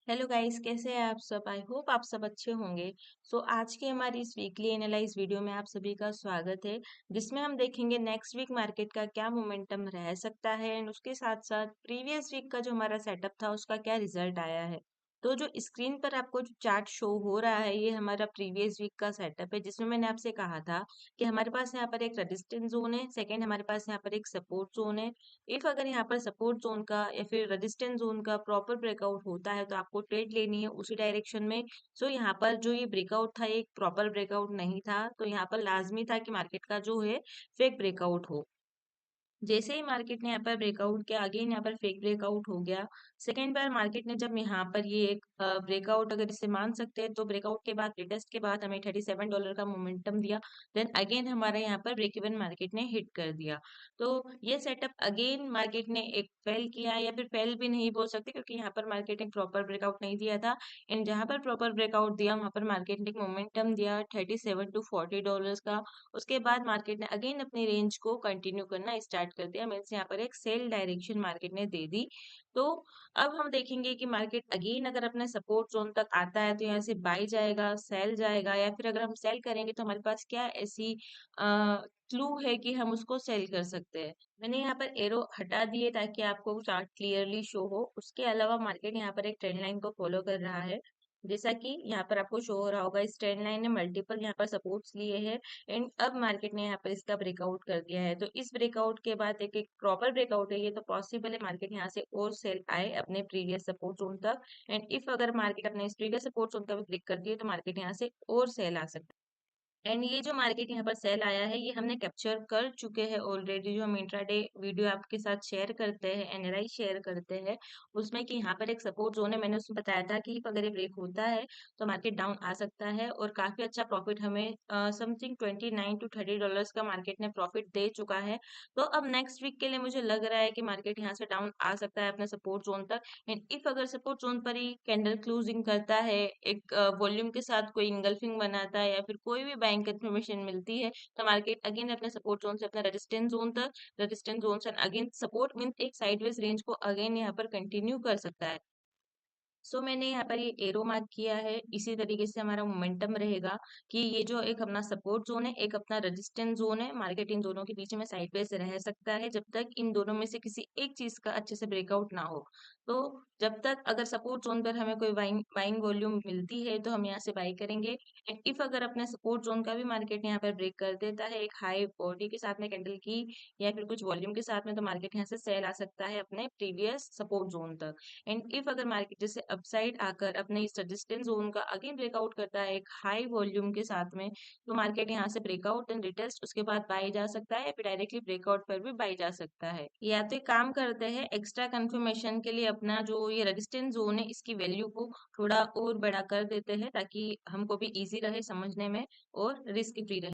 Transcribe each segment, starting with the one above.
Hello guys, कैसे हैं आप सब? आई होप आप सब अच्छे होंगे। आज की हमारी इस वीकली एनालाइज वीडियो में आप सभी का स्वागत है, जिसमें हम देखेंगे नेक्स्ट वीक मार्केट का क्या मोमेंटम रह सकता है एंड उसके साथ साथ प्रीवियस वीक का जो हमारा सेटअप था उसका क्या रिजल्ट आया है। तो जो स्क्रीन पर आपको जो चार्ट शो हो रहा है ये हमारा प्रीवियस वीक का सेटअप है, जिसमें मैंने आपसे कहा था कि हमारे पास यहाँ पर एक रेजिस्टेंस जोन है, सेकंड हमारे पास यहाँ पर एक सपोर्ट जोन है। इफ अगर यहाँ पर सपोर्ट जोन का या फिर रेजिस्टेंस जोन का प्रॉपर ब्रेकआउट होता है तो आपको ट्रेड लेनी है उसी डायरेक्शन में। यहाँ पर जो ये ब्रेकआउट था ये एक प्रॉपर ब्रेकआउट नहीं था, तो यहाँ पर लाजमी था कि मार्केट का जो है फेक ब्रेकआउट हो। जैसे ही मार्केट ने यहाँ पर ब्रेकआउट किया, अगेन यहाँ पर फेक ब्रेकआउट हो गया। सेकेंड बार मार्केट ने जब यहाँ पर ये एक ब्रेकआउट अगर इसे मान सकते हैं तो ब्रेकआउट के बाद रिटेस्ट के बाद हमें $37 का मोमेंटम दिया। देन अगेन हमारे यहाँ पर ब्रेक इवन मार्केट ने हिट कर दिया। तो ये सेटअप अगेन मार्केट ने एक फेल किया, या फिर फेल भी नहीं बोल सकते क्योंकि यहाँ पर मार्केट ने प्रॉपर ब्रेकआउट नहीं दिया था। एंड जहाँ पर प्रॉपर ब्रेकआउट दिया वहां पर मार्केट ने एक मोमेंटम दिया $37 to $40 का। उसके बाद मार्केट ने अगेन अपनी रेंज को कंटिन्यू करना स्टार्ट कर दिया, मीन्स यहाँ पर एक सेल डायरेक्शन मार्केट ने दे दी। तो अब हम देखेंगे कि मार्केट अगेन अगर अपने सपोर्ट जोन तक आता है तो यहाँ से बाई जाएगा, सेल जाएगा, या फिर अगर हम सेल करेंगे तो हमारे पास क्या ऐसी क्लू है कि हम उसको सेल कर सकते हैं। मैंने यहाँ पर एरो हटा दिए ताकि आपको चार्ट क्लियरली शो हो। उसके अलावा मार्केट यहाँ पर एक ट्रेंड लाइन को फॉलो कर रहा है, जैसा कि यहाँ पर आपको शो हो रहा होगा। इस ट्रेंड लाइन ने मल्टीपल यहाँ पर सपोर्ट्स लिए हैं एंड अब मार्केट ने यहाँ पर इसका ब्रेकआउट कर दिया है। तो इस ब्रेकआउट के बाद एक एक प्रॉपर ब्रेकआउट है ये, तो पॉसिबल है मार्केट यहाँ से और सेल आए अपने प्रीवियस सपोर्ट जोन तक। एंड इफ अगर मार्केट अपने इस प्रीवियस सपोर्ट जोन का भी ब्रेक करती है तो मार्केट यहाँ से और सेल आ सकता है। एंड ये जो मार्केट यहाँ पर सेल आया है ये हमने कैप्चर कर चुके हैं ऑलरेडी। जो हम इंट्राडे वीडियो आपके साथ शेयर करते हैं, एनआरआई शेयर करते हैं, उसमें कि यहाँ पर एक सपोर्ट जोन है। मैंने उसमें बताया था कि अगर ये ब्रेक होता है तो मार्केट डाउन आ सकता है और काफी अच्छा प्रॉफिट हमें समथिंग $29 to $30 का मार्केट ने प्रॉफिट दे चुका है। तो अब नेक्स्ट वीक के लिए मुझे लग रहा है कि मार्केट यहाँ से डाउन आ सकता है अपने सपोर्ट जोन तक। एंड इफ अगर सपोर्ट जोन पर ही कैंडल क्लोजिंग करता है, एक वॉल्यूम के साथ कोई इंगल्फिंग बनाता है, या फिर कोई भी बाइंग कंफर्मेशन मिलती है, तो मार्केट अगेन अपने सपोर्ट जोन से अपना रेजिस्टेंस जोन तक, रेजिस्टेंस जोन से अगेन सपोर्ट मीन एक साइडवेज रेंज को अगेन यहाँ पर कंटिन्यू कर सकता है। मैंने यहाँ पर ये एरो मार्क किया है, इसी तरीके से हमारा मोमेंटम रहेगा कि ये जो एक अपना सपोर्ट जोन है, एक अपना रेजिस्टेंस जोन है, मार्केट इन दोनों के बीच में साइडवेज रह सकता है जब तक इन दोनों में से किसी एक चीज का अच्छे से ब्रेकआउट ना हो। तो जब तक अगर सपोर्ट जोन पर हमें कोई बाइंग बाइंग वॉल्यूम मिलती है तो हम यहाँ से बाई करेंगे। एंड इफ अगर अपने सपोर्ट जोन का भी मार्केट यहाँ पर ब्रेक कर देता है एक हाई बॉडी के साथ में कैंडल की, या फिर कुछ वॉल्यूम के साथ में, तो मार्केट यहाँ से सेल आ सकता है अपने प्रीवियस सपोर्ट जोन तक। एंड इफ अगर मार्केट जैसे अपसाइड आकर अपने इस रेजिस्टेंस जोन का अगेन ब्रेकआउट करता है एक हाई वॉल्यूम के साथ में, तो मार्केट यहाँ से ब्रेकआउट एंड रिटेस्ट उसके बाद बाई जा सकता है, या फिर डायरेक्टली ब्रेकआउट पर भी बाई जा सकता है। या तो एक काम करते हैं, एक्स्ट्रा कंफर्मेशन के लिए अपना जो ये रेजिस्टेंस जोन है इसकी वैल्यू को थोड़ा और बड़ा कर देते हैं ताकि हमको भी इजी रहे समझने में और रिस्क फ्री रहे।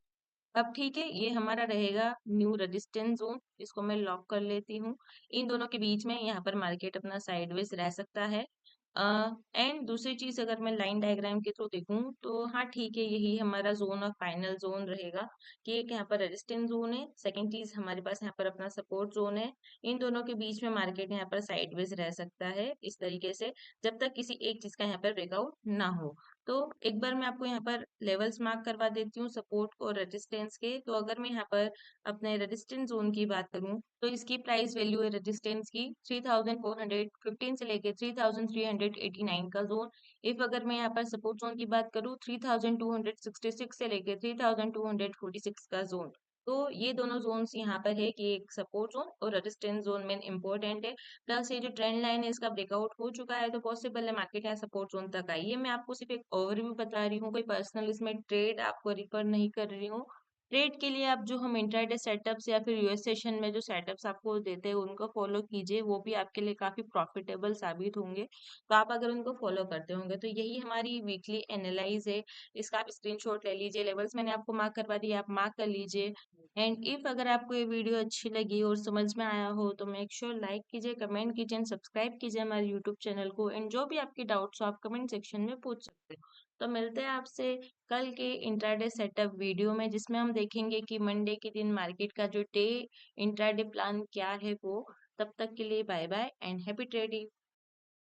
अब ठीक है, ये हमारा रहेगा न्यू रेजिस्टेंस जोन, इसको मैं लॉक कर लेती हूँ। इन दोनों के बीच में यहाँ पर मार्केट अपना साइडवेज रह सकता है। एंड दूसरी चीज अगर मैं लाइन डायग्राम के थ्रू देखूं तो हाँ ठीक है, यही हमारा जोन और फाइनल जोन रहेगा कि एक यहाँ पर रेजिस्टेंस जोन है, सेकंड चीज हमारे पास यहाँ पर अपना सपोर्ट जोन है। इन दोनों के बीच में मार्केट यहाँ पर साइडवेज रह सकता है इस तरीके से, जब तक किसी एक चीज का यहाँ पर ब्रेकआउट ना हो। तो एक बार मैं आपको यहाँ पर लेवल्स मार्क करवा देती हूँ सपोर्ट और रेजिस्टेंस के। तो अगर मैं यहाँ पर अपने रेजिस्टेंस जोन की बात करूँ तो इसकी प्राइस वैल्यू है रेजिस्टेंस की 3415 से लेके 3389 का जोन। इफ अगर मैं यहाँ पर सपोर्ट जोन की बात करूँ 3266 से लेके 3246 का जोन। तो ये दोनों जोन्स यहाँ पर है कि एक सपोर्ट जोन और रेजिस्टेंस जोन में इम्पोर्टेंट है। प्लस ये जो ट्रेंड लाइन है इसका ब्रेकआउट हो चुका है तो पॉसिबल है मार्केट यहाँ सपोर्ट जोन तक आई है। मैं आपको सिर्फ एक ओवरव्यू बता रही हूँ, कोई पर्सनल इसमें ट्रेड आपको रिफर नहीं कर रही हूँ। ट्रेड के लिए आप जो हम इंट्राडे सेटअप्स या फिर यूएस सेशन में जो सेटअप्स आपको देते हैं उनको फॉलो कीजिए, वो भी आपके लिए काफी प्रॉफिटेबल साबित होंगे। तो आप अगर उनको फॉलो करते होंगे तो यही हमारी वीकली एनालाइज है। इसका आप स्क्रीनशॉट ले लीजिए, लेवल्स मैंने आपको मार्क करवा दिए, आप मार्क कर लीजिए। एंड इफ अगर आपको ये वीडियो अच्छी लगी और समझ में आया हो तो मेक श्योर लाइक कीजिए, कमेंट कीजिए एंड सब्सक्राइब कीजिए हमारे यूट्यूब चैनल को। एंड जो भी आपकी डाउट्स हो आप कमेंट सेक्शन में पूछ सकते हो। तो मिलते हैं आपसे कल के इंट्राडे सेटअप वीडियो में, जिसमें हम देखेंगे कि मंडे के दिन मार्केट का जो डे इंट्राडे प्लान क्या है वो। तब तक के लिए bye bye and happy trading.